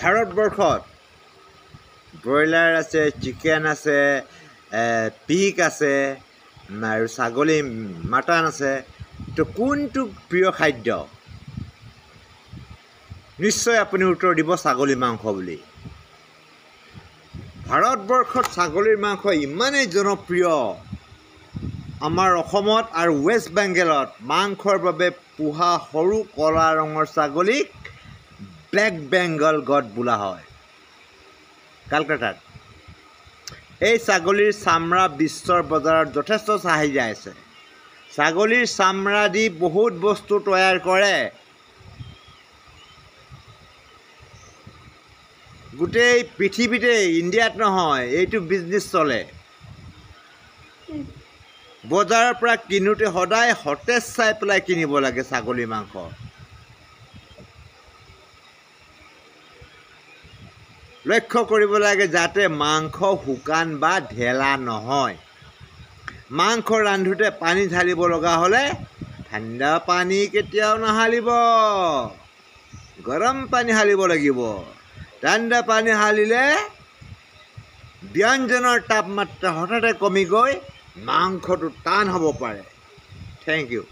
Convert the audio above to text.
ভাৰতবৰ্ষত ব্ৰইলাৰ আছে, চিকেন আছে, পিক আছে আৰু ছাগলী মাটন আছে। তো কোনটো প্ৰিয় খাদ্য? নিশ্চয় আপুনি উত্তৰ দিব ছাগলী মাংস বুলি। ভাৰতবৰ্ষত ছাগলীৰ মাংস ইমানেই জনপ্ৰিয়, আমাৰ অসমত আৰু ৱেষ্ট বেংগলত মাংসৰ বাবে পোহা সৰু কলা ৰঙৰ ছাগলীক ব্লেক বেংগল গড বোলা হয়। কলকাতাত এই ছাগলীৰ চামৰা বিশ্বৰ বজাৰত যথেষ্ট চাহিদা আছে। ছাগলীৰ চামৰা দি বহুত বস্তু তৈয়াৰ কৰে। গোটেই পৃথিৱীতে, ইণ্ডিয়াত নহয়, এইটো বিজনেছ চলে। বজাৰৰ পৰা কিনোতে সদায় সতেজ চাই পেলাই কিনিব লাগে ছাগলী মাংস। লক্ষ্য কৰিব লাগে যাতে মাংস শুকান বা ঢেলা নহয়। মাংস ৰান্ধোতে পানী ঢালিব লগা হ'লে ঠাণ্ডা পানী কেতিয়াও নাহালিব, গৰম পানী হালিব লাগিব। ঠাণ্ডা পানী হালিলে ব্যঞ্জনৰ তাপমাত্ৰা হঠাতে কমি গৈ মাংসটো টান হ'ব পাৰে। Thank U.